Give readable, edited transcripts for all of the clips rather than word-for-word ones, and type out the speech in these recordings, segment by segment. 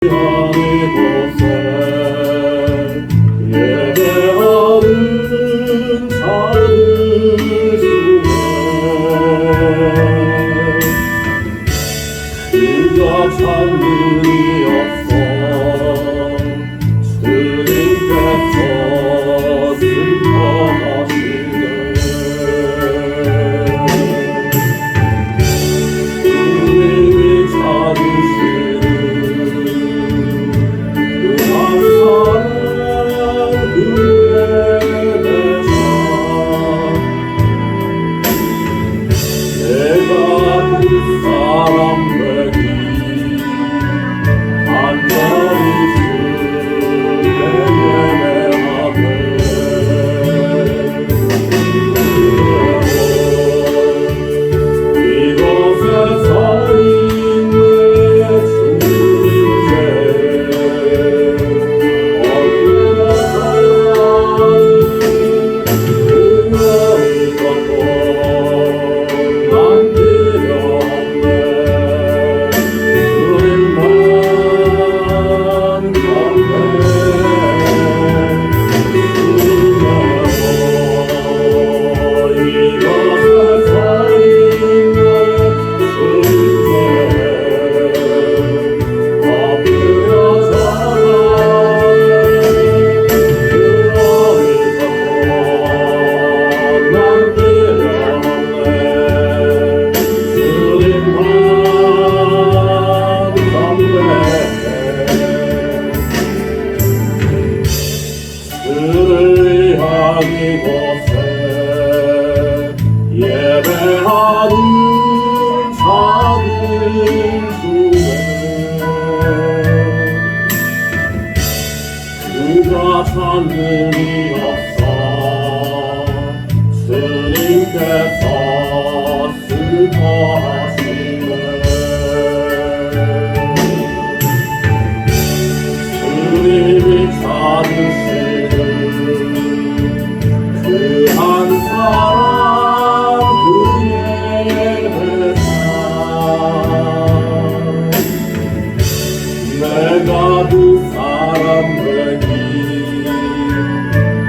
곳에 예배하는 자들 중에 그가 찾는 이 없어 주님께서 슬퍼하시네. 주님이 찾으시는 이곳에 예배하는 자들 중에 누가 찾는 이 없어 주님께서 슬퍼하시네. 주님이 찾으시는 한 사람 그의 회사 내가 그 사람에게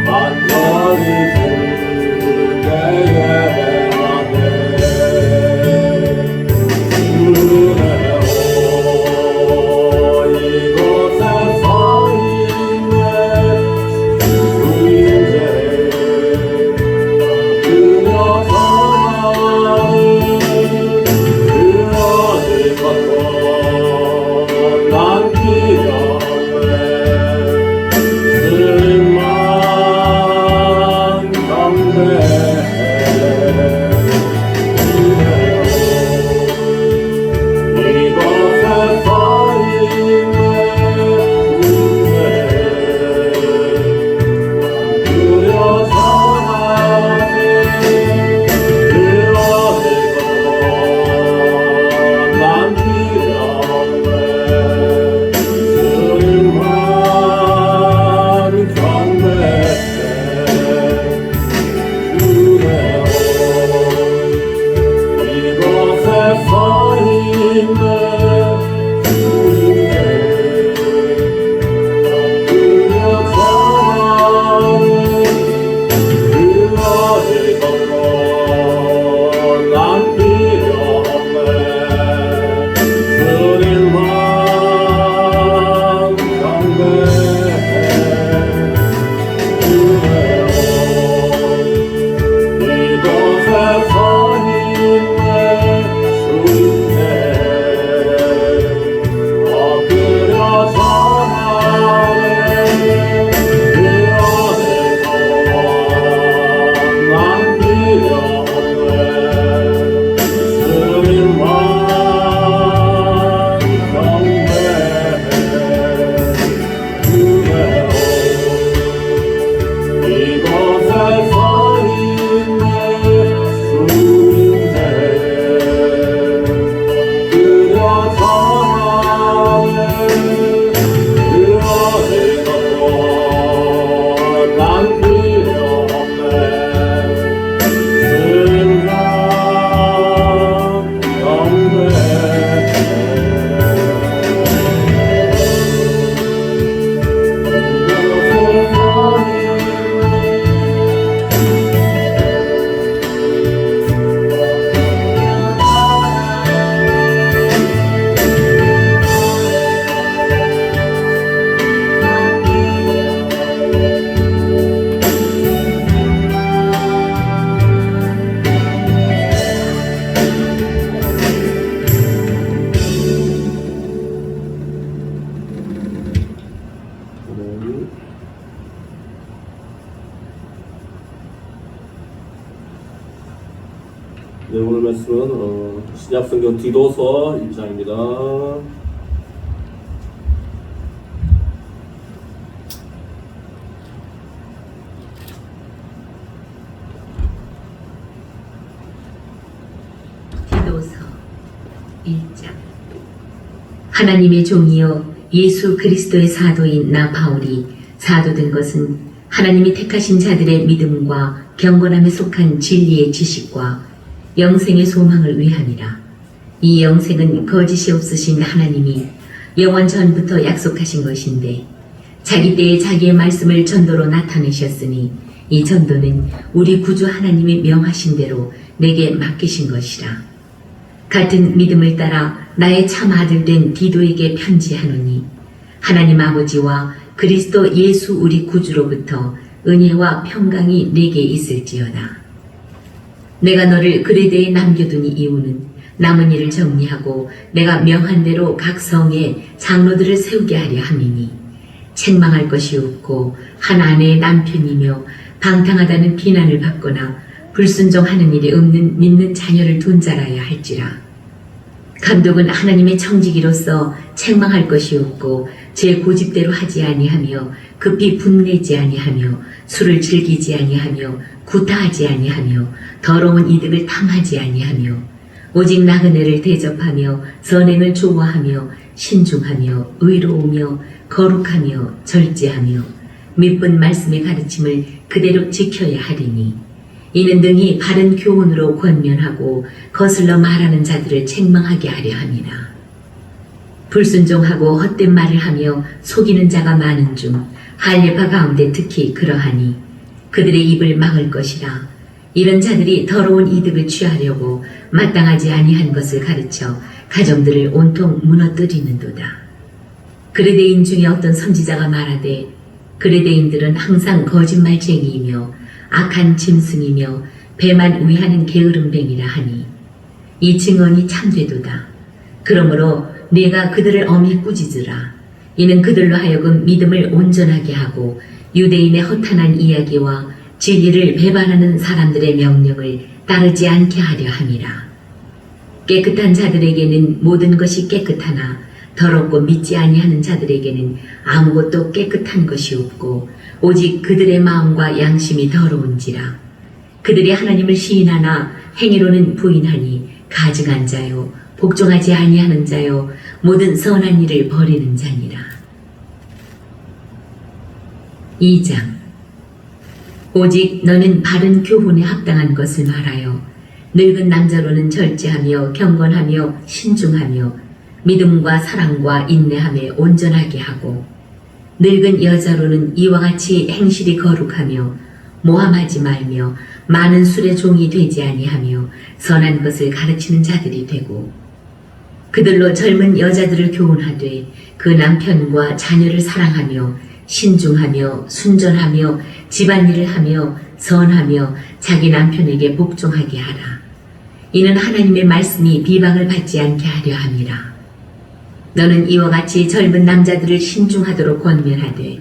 간절히 주께 예배하네. 주네여 이곳에 서 있네 주인제 난 기억해 말씀은 신약성경 디도서 1장입니다. 디도서 1장. 하나님의 종이요 예수 그리스도의 사도인 나 바울이 사도된 것은 하나님이 택하신 자들의 믿음과 경건함에 속한 진리의 지식과 영생의 소망을 위함이라. 이 영생은 거짓이 없으신 하나님이 영원 전부터 약속하신 것인데 자기 때에 자기의 말씀을 전도로 나타내셨으니 이 전도는 우리 구주 하나님이 명하신 대로 내게 맡기신 것이라. 같은 믿음을 따라 나의 참 아들 된 디도에게 편지하노니 하나님 아버지와 그리스도 예수 우리 구주로부터 은혜와 평강이 내게 있을지어다. 내가 너를 그레데에 남겨둔 이유는 남은 일을 정리하고 내가 명한 대로 각 성에 장로들을 세우게 하려 함이니 책망할 것이 없고 한 아내의 남편이며 방탕하다는 비난을 받거나 불순종하는 일이 없는 믿는 자녀를 둔 자라야 할지라. 감독은 하나님의 청지기로서 책망할 것이 없고 제 고집대로 하지 아니하며 급히 분내지 아니하며 술을 즐기지 아니하며 구타하지 아니하며 더러운 이득을 탐하지 아니하며 오직 나그네를 대접하며 선행을 좋아하며 신중하며 의로우며 거룩하며 절제하며 믿은 말씀의 가르침을 그대로 지켜야 하리니 이는 능히 바른 교훈으로 권면하고 거슬러 말하는 자들을 책망하게 하려 함이라. 불순종하고 헛된 말을 하며 속이는 자가 많은 중 할례파 가운데 특히 그러하니 그들의 입을 막을 것이라. 이런 자들이 더러운 이득을 취하려고 마땅하지 아니한 것을 가르쳐 가정들을 온통 무너뜨리는도다. 그레데인 중에 어떤 선지자가 말하되 그레데인들은 항상 거짓말쟁이이며 악한 짐승이며 배만 위하는 게으름뱅이라 하니 이 증언이 참되도다. 그러므로 네가 그들을 엄히 꾸짖으라. 이는 그들로 하여금 믿음을 온전하게 하고 유대인의 허탄한 이야기와 진리를 배반하는 사람들의 명령을 따르지 않게 하려 함이라. 깨끗한 자들에게는 모든 것이 깨끗하나 더럽고 믿지 아니하는 자들에게는 아무것도 깨끗한 것이 없고 오직 그들의 마음과 양심이 더러운지라. 그들이 하나님을 시인하나 행위로는 부인하니 가증한 자요 복종하지 아니하는 자요 모든 선한 일을 버리는 자니라. 2장. 오직 너는 바른 교훈에 합당한 것을 말하여 늙은 남자로는 절제하며 경건하며 신중하며 믿음과 사랑과 인내함에 온전하게 하고 늙은 여자로는 이와 같이 행실이 거룩하며 모함하지 말며 많은 술의 종이 되지 아니하며 선한 것을 가르치는 자들이 되고 그들로 젊은 여자들을 교훈하되 그 남편과 자녀를 사랑하며 신중하며 순전하며 집안일을 하며 선하며 자기 남편에게 복종하게 하라. 이는 하나님의 말씀이 비방을 받지 않게 하려 함이라. 너는 이와 같이 젊은 남자들을 신중하도록 권면하되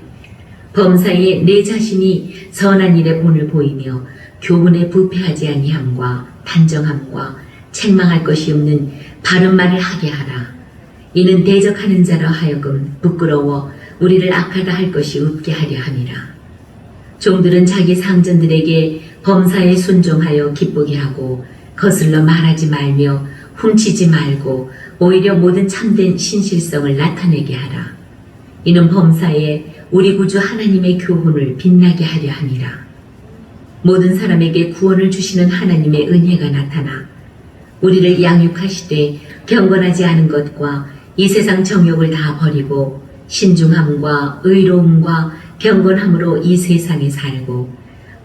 범사에 내 자신이 선한 일에 본을 보이며 교훈에 부패하지 아니함과 단정함과 책망할 것이 없는 바른 말을 하게 하라. 이는 대적하는 자로 하여금 부끄러워 우리를 악하다 할 것이 없게 하려 함이라. 종들은 자기 상전들에게 범사에 순종하여 기쁘게 하고 거슬러 말하지 말며 훔치지 말고 오히려 모든 참된 신실성을 나타내게 하라. 이는 범사에 우리 구주 하나님의 교훈을 빛나게 하려 함이라. 모든 사람에게 구원을 주시는 하나님의 은혜가 나타나 우리를 양육하시되 경건하지 않은 것과 이 세상 정욕을 다 버리고 신중함과 의로움과 경건함으로 이 세상에 살고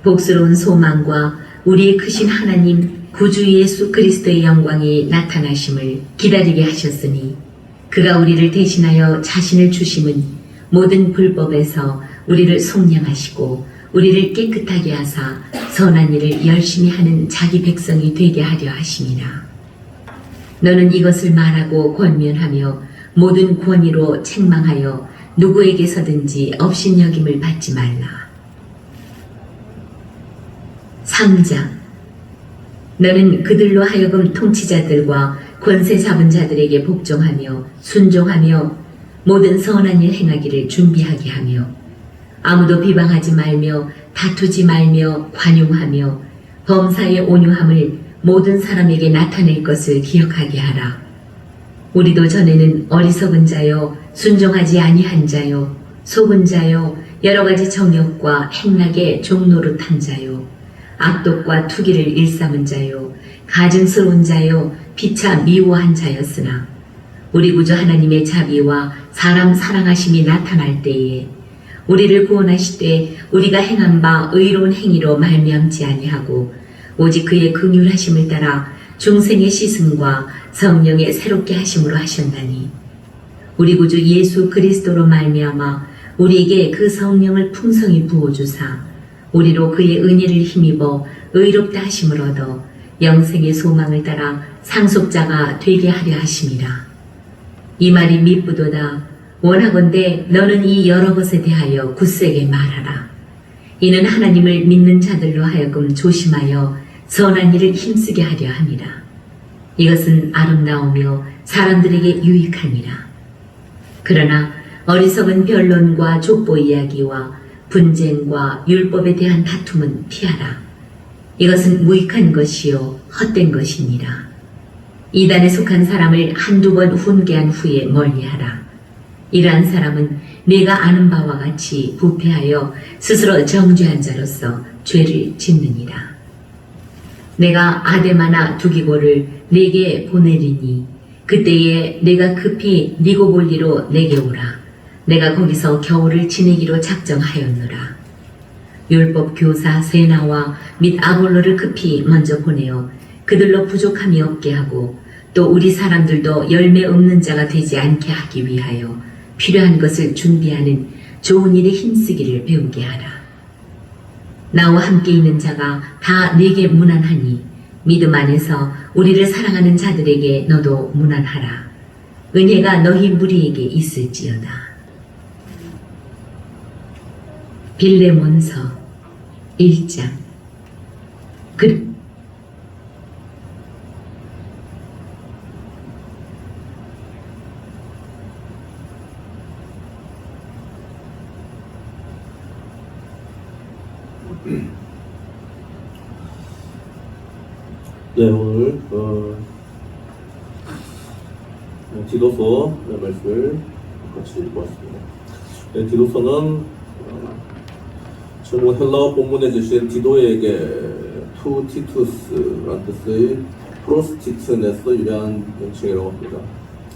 복스러운 소망과 우리의 크신 하나님 구주 예수 그리스도의 영광이 나타나심을 기다리게 하셨으니 그가 우리를 대신하여 자신을 주심은 모든 불법에서 우리를 속량하시고 우리를 깨끗하게 하사 선한 일을 열심히 하는 자기 백성이 되게 하려 하심이라. 너는 이것을 말하고 권면하며 모든 권위로 책망하여 누구에게서든지 업신여김을 받지 말라. 3장. 너는 그들로 하여금 통치자들과 권세 잡은 자들에게 복종하며 순종하며 모든 선한 일 행하기를 준비하게 하며 아무도 비방하지 말며 다투지 말며 관용하며 범사의 온유함을 모든 사람에게 나타낼 것을 기억하게 하라. 우리도 전에는 어리석은 자요 순종하지 아니한 자요 속은 자요 여러 가지 정욕과 행락의 종노릇한 자요 악독과 투기를 일삼은 자요 가증스러운 자요 피차 미워한 자였으나 우리 구주 하나님의 자비와 사람 사랑하심이 나타날 때에 우리를 구원하시되 우리가 행한 바 의로운 행위로 말미암지 아니하고 오직 그의 긍휼하심을 따라 중생의 씻음과 성령의 새롭게 하심으로 하셨나니 우리 구주 예수 그리스도로 말미암아 우리에게 그 성령을 풍성히 부어주사 우리로 그의 은혜를 힘입어 의롭다 하심을 얻어 영생의 소망을 따라 상속자가 되게 하려 하심이라. 이 말이 미쁘도다. 원하건대 너는 이 여러 것에 대하여 굳세게 말하라. 이는 하나님을 믿는 자들로 하여금 조심하여 선한 일을 힘쓰게 하려 함이라. 이것은 아름다우며 사람들에게 유익하니라. 그러나 어리석은 변론과 족보 이야기와 분쟁과 율법에 대한 다툼은 피하라. 이것은 무익한 것이요 헛된 것이니라. 이단에 속한 사람을 한두 번 훈계한 후에 멀리하라. 이러한 사람은 내가 아는 바와 같이 부패하여 스스로 정죄한 자로서 죄를 짓느니라. 내가 아데마나 두기고를 네게 보내리니 그때에 내가 급히 니고볼리로 내게 오라. 내가 거기서 겨울을 지내기로 작정하였노라. 율법 교사 세나와 및 아볼로를 급히 먼저 보내어 그들로 부족함이 없게 하고 또 우리 사람들도 열매 없는 자가 되지 않게 하기 위하여 필요한 것을 준비하는 좋은 일에 힘쓰기를 배우게 하라. 나와 함께 있는 자가 다 내게 무난하니 믿음 안에서 우리를 사랑하는 자들에게 너도 무난하라. 은혜가 너희 무리에게 있을지어다. 빌레몬서 1장. 네, 오늘 디도서 말씀을 같이 읽어봤습니다. 네, 디도서는 전문 헬라어 본문에 주신 디도에게 투 티투스라는 뜻의 프로스티트에서 유래한 명칭이라고 합니다.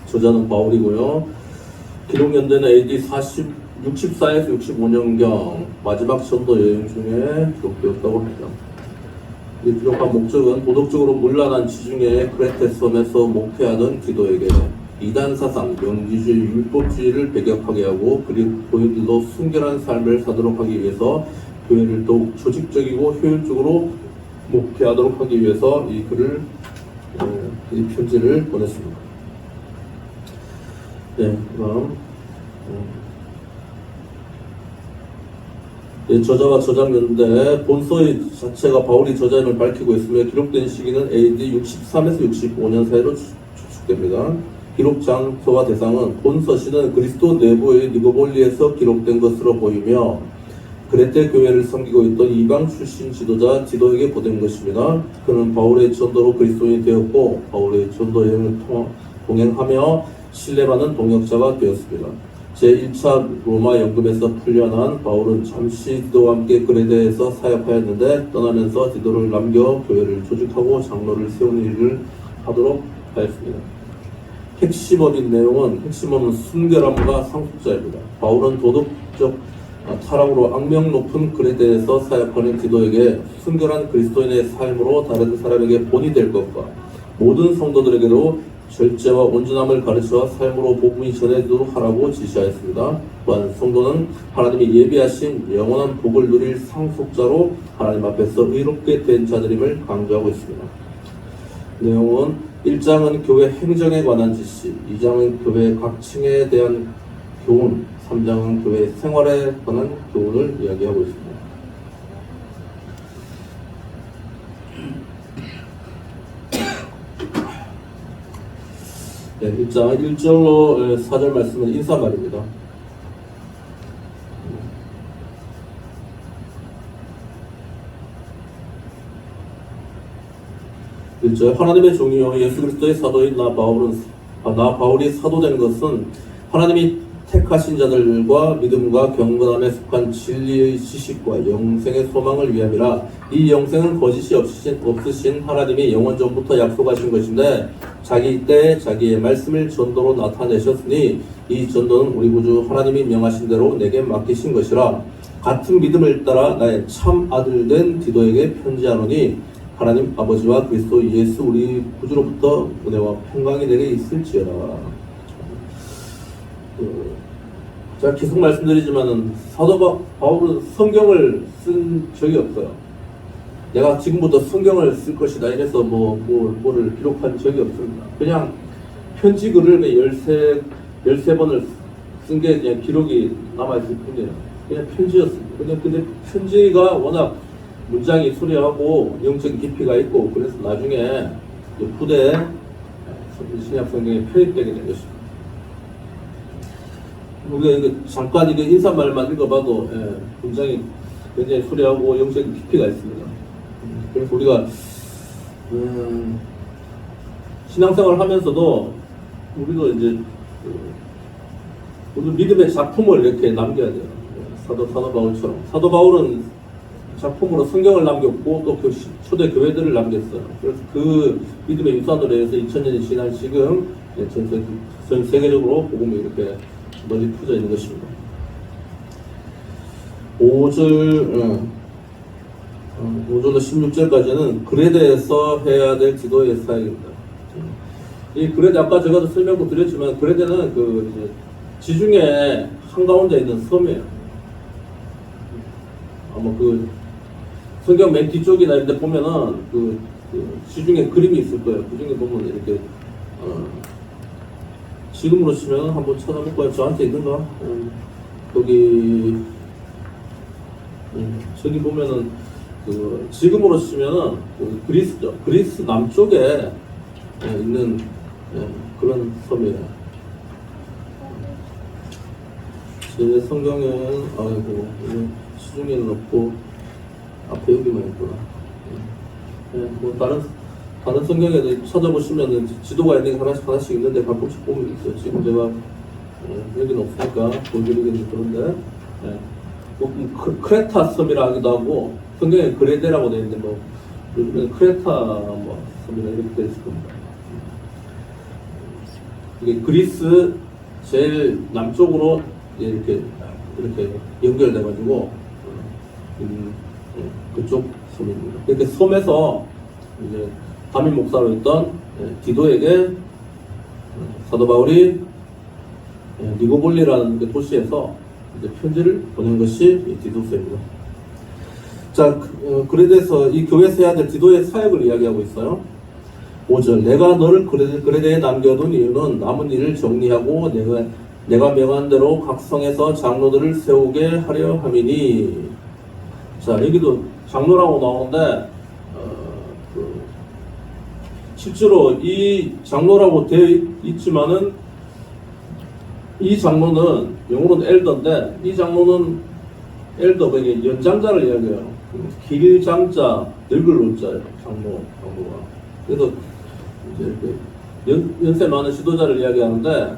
저자는 바울이고요. 기록 연대는 AD 64에서 65년경 마지막 전도 여행 중에 기록되었다고 합니다. 이 기록한 목적은 도덕적으로 문란한 지중해 크레테 섬에서 목회하던 디도에게 이단 사상, 명기주의, 율법주의를 배격하게 하고 그리고 고인들도 순결한 삶을 사도록 하기 위해서 교회를 더욱 조직적이고 효율적으로 목회하도록 하기 위해서 이 글을 이 편지를 보냈습니다. 네, 그럼 저자와 저자인데 본서의 자체가 바울이 저자임을 밝히고 있으며 기록된 시기는 AD 63에서 65년 사이로 추측됩니다. 기록 장소와 대상은 본서시는 그리스도 내부의 니고볼리에서 기록된 것으로 보이며 그레테 교회를 섬기고 있던 이방 출신 지도자 디도에게 보낸 것입니다. 그는 바울의 전도로 그리스도인이 되었고 바울의 전도 여행을 동행하며 신뢰받는 동역자가 되었습니다. 제1차 로마 연금에서 풀려난 바울은 잠시 디도와 함께 그레테에서 사역하였는데 떠나면서 디도를 남겨 교회를 조직하고 장로를 세우는 일을 하도록 하였습니다. 핵심어인 내용은 핵심어는 순결함과 상속자입니다. 바울은 도덕적 타락으로 악명 높은 그레테에서 사역하는 디도에게 순결한 그리스도인의 삶으로 다른 사람에게 본이 될 것과 모든 성도들에게도 절제와 온전함을 가르쳐 삶으로 복음이 전해지도록 하라고 지시하였습니다. 또한 성도는 하나님이 예비하신 영원한 복을 누릴 상속자로 하나님 앞에서 의롭게 된 자들임을 강조하고 있습니다. 내용은 1장은 교회 행정에 관한 지시, 2장은 교회 각 층에 대한 교훈, 3장은 교회 생활에 관한 교훈을 이야기하고 있습니다. 네, 1장 1절로 4절 말씀은 인사말입니다. 하나님의 종이요 예수 그리스도의 사도인 나 바울이 사도된 것은 하나님이 택하신 자들과 믿음과 경건함에 속한 진리의 지식과 영생의 소망을 위함이라. 이 영생은 거짓이 없으신 하나님이 영원 전부터 약속하신 것인데 자기 때에 자기의 말씀을 전도로 나타내셨으니 이 전도는 우리 구주 하나님이 명하신 대로 내게 맡기신 것이라. 같은 믿음을 따라 나의 참 아들 된 디도에게 편지하노니 하나님 아버지와 그리스도 예수 우리 구주로부터 은혜와 평강이 내게 있을지어다. 제가 계속 말씀드리지만은 사도 바울은 성경을 쓴 적이 없어요. 내가 지금부터 성경을 쓸 것이다 이래서 뭐를 기록한 적이 없습니다. 그냥 편지 글을 13번을 쓴 게 그냥 기록이 남아있을 뿐이에요. 그냥 편지였습니다. 근데 편지가 워낙 문장이 수려하고 영적 깊이가 있고 그래서 나중에 후대 신약 성경에 편입되게 된 것입니다. 우리가 이거 잠깐 이거 인사말만 읽어봐도 문장이 굉장히 수려하고 영적 깊이가 있습니다. 그래서 우리가 신앙생활을 하면서도 우리도 이제 우리 믿음의 작품을 이렇게 남겨야 돼요. 사도 바울처럼. 사도 바울은 작품으로 성경을 남겼고 또 그 초대 교회들을 남겼어요. 그래서 그 믿음의 유산으로 해서 2000년이 지난 지금 전 세계적으로 복음이 이렇게 널리 퍼져 있는 것입니다. 5절로 16절까지는 글에 대해서 해야 될 지도의 사역입니다. 이 글에 아까 제가 설명도 드렸지만 그레데는 그 이제 지중해 한가운데 있는 섬이에요. 아마 그 성경 맨 뒤쪽이나 이런 데 보면은 그 지중해 그림이 있을 거예요. 그 중에 보면 이렇게 지금으로 치면 한번 찾아볼까요? 저한테 있는가? 저기 보면은 그 지금으로 치면은 그 그리스 남쪽에 있는 그런 섬이에요. 제 성경에는 시중에는 없고 앞에 여기만 있구나. 뭐 다른 성경에도 찾아보시면 지도가 있는 게 하나씩 있는데 가끔씩 보면 있어요. 지금 제가 여기는 없으니까 보여드리겠는데 그런데 크레타 섬이라 하기도 하고 성경에 그레데라고 되어 있는데 요즘에는 크레타 섬이라 이렇게 되어 있을 겁니다. 이게 그리스 제일 남쪽으로 이렇게 연결돼가지고 그쪽 섬입니다. 이렇게 섬에서 이제 담임 목사로 있던 디도에게 사도 바울이 니고볼리라는 도시에서 이제 편지를 보낸 것이 디도서입니다. 자, 그에 대해서 이 교회에서 해야 될 디도의 사역을 이야기하고 있어요. 5절 내가 너를 그레데에 남겨둔 이유는 남은 일을 정리하고 내가 명한 대로 각 성에서 장로들을 세우게 하려 함이니. 자, 여기도 장로라고 나오는데 실제로 이 장로라고 되어 있지만은 이 장로는 영어로는 엘더인데 이 장로는 엘더가 연장자를 이야기해요. 길장자, 늙을 노자예요. 장로가. 그래서 이제 연세 많은 지도자를 이야기하는데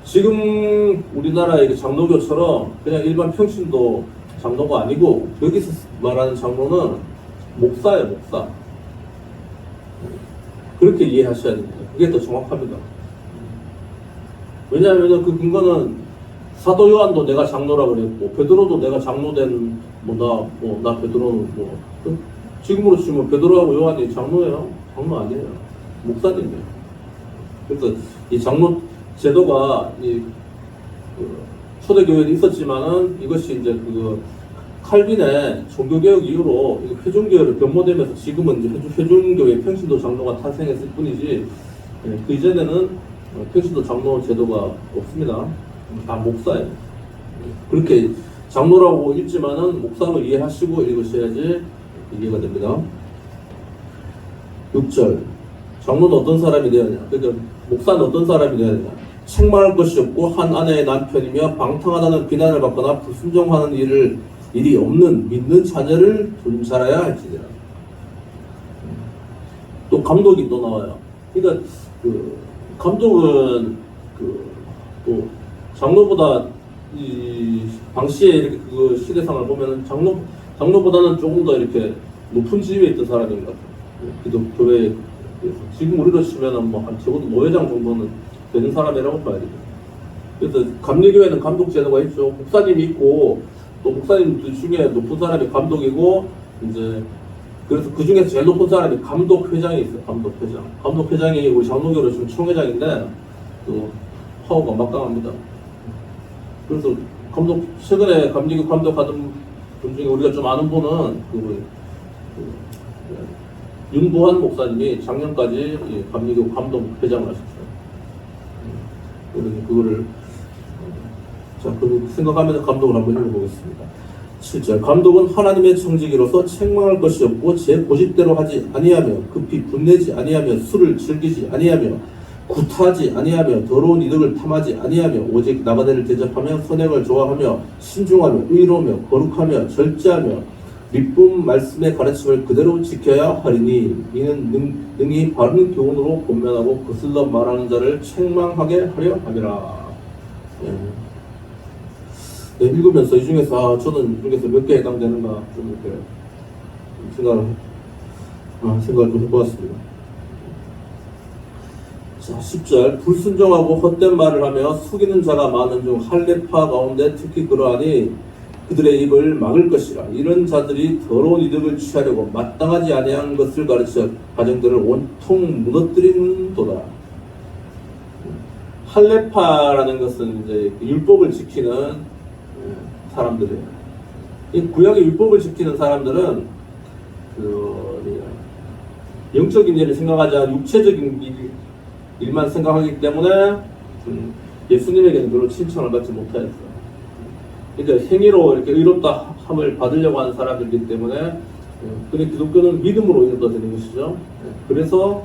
지금 우리나라의 장로교처럼 그냥 일반 평신도 장로가 아니고 여기서 말하는 장로는 목사예요, 목사. 그렇게 이해하셔야 됩니다. 그게 더 정확합니다. 왜냐하면 그 근거는 사도 요한도 내가 장로라고 그랬고 베드로도 내가 장로된 나 베드로는 지금으로 치면 베드로하고 요한이 장로예요? 장로 아니에요. 목사님이에요. 그래서 이 장로 제도가 초대교회도 있었지만은 이것이 이제 칼빈의 종교개혁 이후로 회중교회를 변모되면서 지금은 이제 회중교회 평신도 장로가 탄생했을 뿐이지 그 이전에는 평신도 장로 제도가 없습니다. 다 목사예요. 그렇게 장로라고 읽지만은 목사로 이해하시고 읽으셔야지 이해가 됩니다. 6절 장로는 어떤 사람이 되었냐? 그러니까 목사는 어떤 사람이 되어야 되냐? 책망할 것이 없고 한 아내의 남편이며 방탕하다는 비난을 받거나 불순종하는 일이 없는 믿는 자녀를 둔 자라야 할지니라. 또 감독이 또 나와요. 그러니까 그 감독은 또 장로보다 이 당시에 이렇게 그 시대상을 보면은 장로보다는 조금 더 이렇게 높은 지위에 있던 사람인 것 같아요. 기독 교회에 비해서. 지금 우리로 치면은 뭐 한 적어도 노회장 정도는 되는 사람이라고 봐야 되죠. 그래서 감리교회는 감독 제도가 있죠. 목사님이 있고 또 목사님 중에 높은 사람이 감독이고 이제 그래서 그 중에 제일 높은 사람이 감독회장이 있어요. 감독회장. 감독회장이 우리 장로교로 지금 총회장인데 또 파워가 막강합니다. 그래서 최근에 감리교 감독하던 분 중에 우리가 좀 아는 분은 윤보한 목사님이 작년까지 감리교 감독회장을 하셨어요. 그거를 그 생각하면서 감독을 한번 읽어보겠습니다. 7절 감독은 하나님의 청지기로서 책망할 것이 없고 제 고집대로 하지 아니하며 급히 분내지 아니하며 술을 즐기지 아니하며 구타하지 아니하며 더러운 이득을 탐하지 아니하며 오직 나가대를 대접하며 선행을 좋아하며 신중하며 의로우며 거룩하며 절제하며 밑분 말씀의 가르침을 그대로 지켜야 하리니 이는 능히 바른 교훈으로 권면하고 거슬러 말하는 자를 책망하게 하려 함이라. 네, 읽으면서 이 중에서 저는 중에서 몇 개 해당되는가 좀 이렇게 생각을 좀 해보았습니다. 자, 10절 불순종하고 헛된 말을 하며 속이는 자가 많은 중 할례파 가운데 특히 그러하니 그들의 입을 막을 것이라. 이런 자들이 더러운 이득을 취하려고 마땅하지 아니한 것을 가르쳐 가정들을 온통 무너뜨리는도다. 할례파라는 것은 이제 율법을 지키는 사람들이에요. 이 구약의 율법을 지키는 사람들은 영적인 일을 생각하지 않고 육체적인 일만 생각하기 때문에 예수님에게는 별로 칭찬을 받지 못하였어요. 그러니까 행위로 이렇게 의롭다 함을 받으려고 하는 사람들이기 때문에 근데 기독교는 믿음으로 인해서 되는 것이죠. 그래서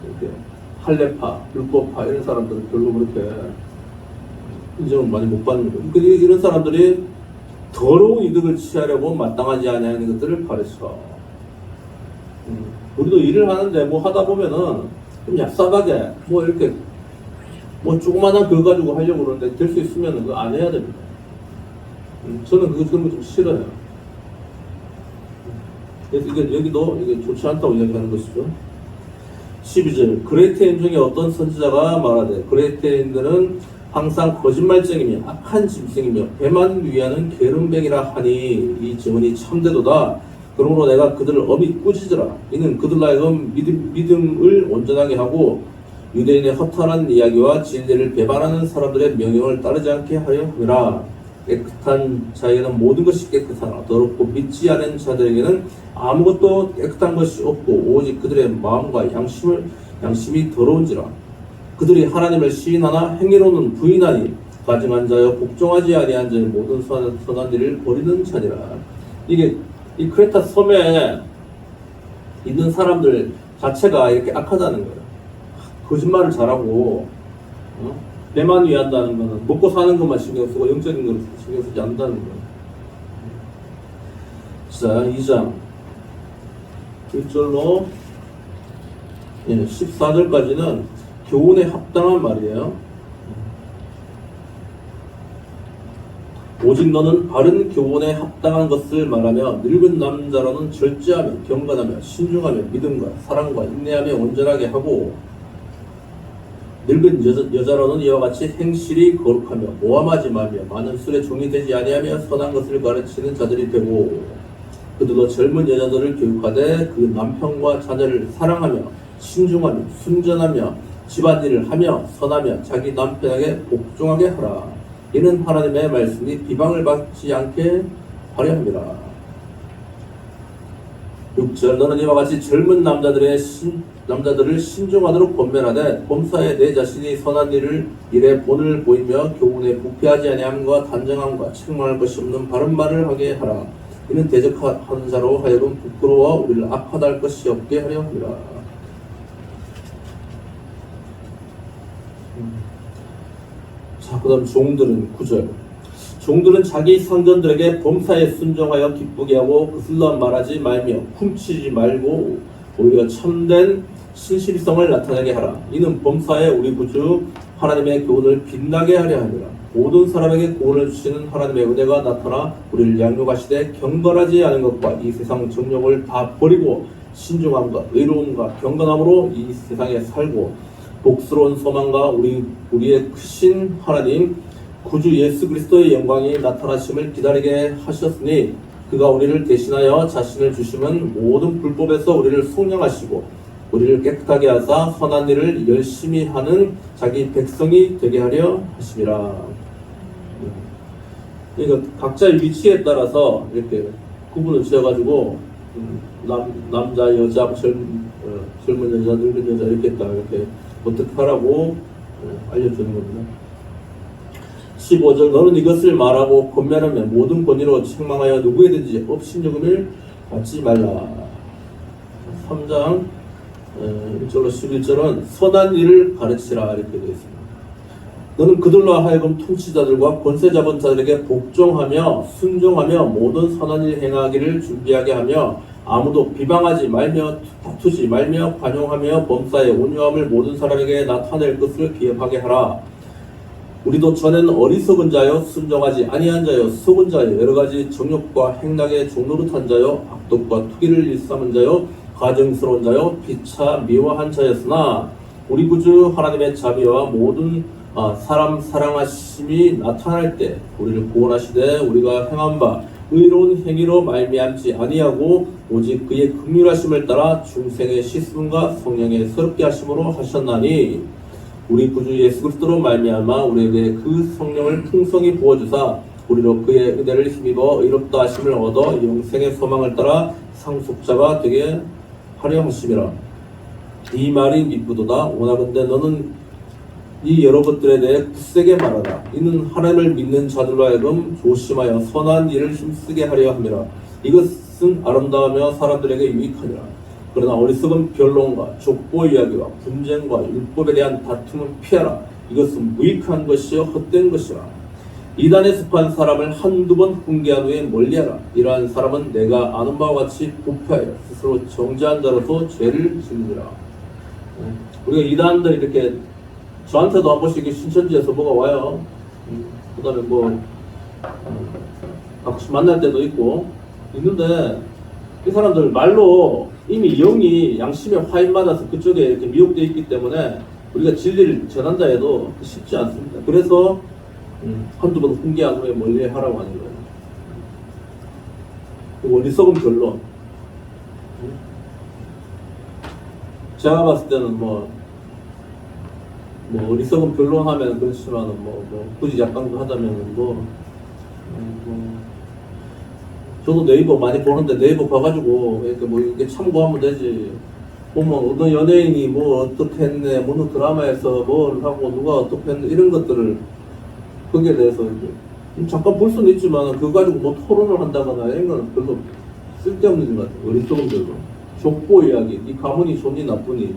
이렇게 할례파, 율법파 이런 사람들은 별로 그렇게 인정을 많이 못 받는 거예요. 근데 이런 사람들이 더러운 이득을 취하려고 마땅하지 않은 것들을 가르쳐. 우리도 일을 하는데 뭐 하다 보면은 좀 얍삽하게 뭐 이렇게 뭐 조그마한 그거 가지고 하려고 그러는데 될 수 있으면 그거 안 해야 됩니다. 저는 그런 거 좀 싫어요. 그래서 여기도 이게 좋지 않다고 이야기하는 것이죠. 12절 그레테인 중에 어떤 선지자가 말하되 그레테인들은 항상 거짓말쟁이며 악한 짐승이며 배만 위하는 게으름뱅이라 하니 이 증언이 참되도다. 그러므로 내가 그들을 엄히 꾸짖으라. 이는 그들로 하여금 믿음을 온전하게 하고 유대인의 허탄한 이야기와 진리를 배반하는 사람들의 명령을 따르지 않게 하려 함이라. 깨끗한 자에게는 모든 것이 깨끗하나 더럽고 믿지 않은 자들에게는 아무것도 깨끗한 것이 없고 오직 그들의 마음과 양심이 더러운지라. 그들이 하나님을 시인하나 행위로는 부인하니 가증한 자여 복종하지 아니한 자의 모든 선한 일을 버리는 자니라. 이게 이 크레타 섬에 있는 사람들 자체가 이렇게 악하다는 거예요. 거짓말을 잘하고 배만 위한다는 거는 먹고 사는 것만 신경 쓰고 영적인 걸 신경 쓰지 않는다는 거예요. 자, 2장 1절로 14절까지는 교훈에 합당한 말이에요. 오직 너는 바른 교훈에 합당한 것을 말하며 늙은 남자로는 절제하며 경건하며 신중하며 믿음과 사랑과 인내하며 온전하게 하고 늙은 여자로는 이와 같이 행실이 거룩하며 모함하지 말며 많은 술에 종이 되지 아니하며 선한 것을 가르치는 자들이 되고 그들도 젊은 여자들을 교육하되 그 남편과 자녀를 사랑하며 신중하며 순전하며 집안일을 하며 선하며 자기 남편에게 복종하게 하라. 이는 하나님의 말씀이 비방을 받지 않게 하려 함이라. 6절 너는 이와 같이 젊은 남자들을 신중하도록 권면하되 범사에 내 자신이 선한 일에 본을 보이며 교훈에 부패하지 아니함과 단정함과 책망할 것이 없는 바른 말을 하게 하라. 이는 대적하는 자로 하여금 부끄러워 우리를 악하다 할 것이 없게 하려 함이라. 자, 그 다음 종들은 9절. 종들은 자기 상전들에게 범사에 순종하여 기쁘게 하고 거슬러 말하지 말며 훔치지 말고 오히려 참된 신실성을 나타내게 하라. 이는 범사에 우리 구주 하나님의 교훈을 빛나게 하려 함이라. 모든 사람에게 구원을 주시는 하나님의 은혜가 나타나 우리를 양육하시되 경건하지 않은 것과 이 세상 정욕을 다 버리고 신중함과 의로움과 경건함으로 이 세상에 살고 복스러운 소망과 우리의 크신 하나님 구주 예수 그리스도의 영광이 나타나심을 기다리게 하셨으니 그가 우리를 대신하여 자신을 주시면 모든 불법에서 우리를 속량하시고 우리를 깨끗하게 하사 선한 일을 열심히 하는 자기 백성이 되게 하려 하심이라. 그러니까 각자의 위치에 따라서 이렇게 구분을 지어가지고 남자, 여자, 젊은 여자, 늙은 여자 이렇게 딱 이렇게 어떻게 하라고 알려주는 겁니다. 15절 너는 이것을 말하고 권면하며 모든 권위로 책망하여 누구에든지 업신여금을 받지 말라. 3장 1절로 11절은 선한 일을 가르치라 이렇게 되어 있습니다. 너는 그들로 하여금 통치자들과 권세 잡은 자들에게 복종하며 순종하며 모든 선한 일 행하기를 준비하게 하며 아무도 비방하지 말며 다투지 말며 관용하며 범사에 온유함을 모든 사람에게 나타낼 것을 기억하게 하라. 우리도 전에는 어리석은 자여 순종하지 아니한 자여 속은 자여 여러가지 정욕과 행락에 종노릇한 자여 악독과 투기를 일삼은 자여 가증스러운 자여 피차 미워한 자였으나 우리 구주 하나님의 자비와 모든 사람 사랑하심이 나타날 때 우리를 구원하시되 우리가 행한 바 의로운 행위로 말미암지 아니하고 오직 그의 긍휼하심을 따라 중생의 씻음과 성령의 새롭게 하심으로 하셨나니 우리 구주 예수 그리스도로 말미암아 우리에게 그 성령을 풍성히 부어주사 우리로 그의 은혜를 힘입어 의롭다 하심을 얻어 영생의 소망을 따라 상속자가 되게 하려 하심이라. 이 말이 미쁘도다. 원하건대 너는 이 여러 것들에 대해 굳세게 말하라. 이는 하나님을 믿는 자들로 하여금 조심하여 선한 일을 힘쓰게 하려 함이라. 이것은 아름다우며 사람들에게 유익하니라. 그러나 어리석은 변론과 족보 이야기와 분쟁과 율법에 대한 다툼은 피하라. 이것은 무익한 것이요 헛된 것이라. 이단에 속한 사람을 한두 번 훈계한 후에 멀리하라. 이러한 사람은 내가 아는 바와 같이 부패하여 스스로 정죄한 자로서 죄를 짓느니라. 우리가 이단들이 이렇게 저한테도 한 번씩 신천지에서 뭐가 와요. 그 다음에 가끔씩 만날 때도 있고 있는데 이 사람들 말로 이미 영이 양심에 화인받아서 그쪽에 이렇게 미혹되어 있기 때문에 우리가 진리를 전한다 해도 쉽지 않습니다. 그래서 한두 번 훈계한 후에 멀리 하라고 하는 거예요. 그리고 어리석은 변론. 제가 봤을 때는 어리석은 변론하면 그렇지만은 굳이 약간도 하자면은 저도 네이버 많이 보는데 네이버 봐가지고 이렇게 참고하면 되지. 보면 어느 연예인이 어떻게 했네, 어느 드라마에서 뭘 하고 누가 어떻게 했네 이런 것들을 거기에 대해서 잠깐 볼 수는 있지만 그거 가지고 토론을 한다거나 이런 건 별로 쓸데없는 것 같아요. 어리석은 별로. 족보 이야기, 이 가문이 좋니 나쁘니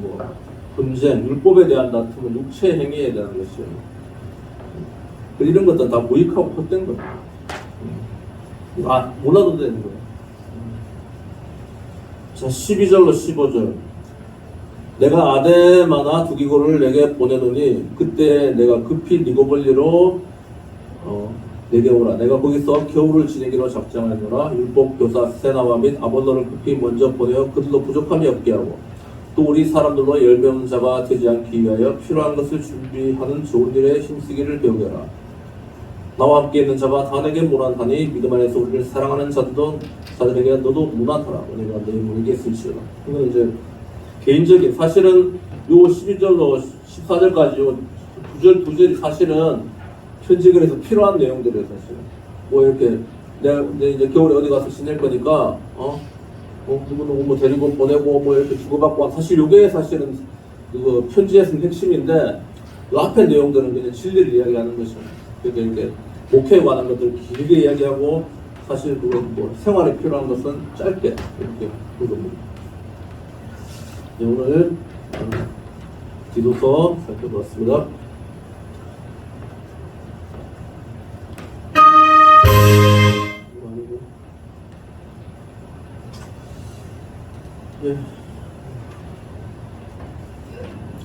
분쟁, 율법에 대한 다툼은 육체 행위에 대한 것이에요. 이런 것들은 다 무익하고 헛된 거예요. 몰라도 되는 거예요. 자, 12절로 15절. 내가 아데마나 두기고를 내게 보내노니 그때 내가 급히 니고볼리로 내게 오라. 내가 거기서 겨울을 지내기로 작정하노라. 율법 교사 세나와 및 아볼로를 급히 먼저 보내어 그들도 부족함이 없게 하고 또 우리 사람들로 열매 없는 자가 되지 않기 위하여 필요한 것을 준비하는 좋은 일에 힘쓰기를 배우게 하라. 나와 함께 있는 자가 다 내게 무난하니 믿음 안에서 우리를 사랑하는 자들에게 너도 무난하라. 내가 너희 모르게 있을지어다. 이건 이제 개인적인 사실은 요 12절로 14절까지 요 두 절이 사실은 편집을해서 필요한 내용들이에요. 사실은 이렇게 내가 이제 겨울에 어디 가서 지낼 거니까 누구누구 데리고 보내고 이렇게 주고받고 사실 요게 사실은 그 편지에 쓴 핵심인데 그 앞에 내용들은 그냥 진리를 이야기하는 것이죠. 그러니까 이렇게 목회에 관한 것들 길게 이야기하고 사실 생활에 필요한 것은 짧게 이렇게 읽어봅니다. 오늘 디도서 살펴봤습니다. 예.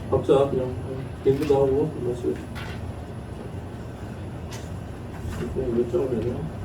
각자 그냥 공부도 하고 마시고 몇 장을 해야 되나?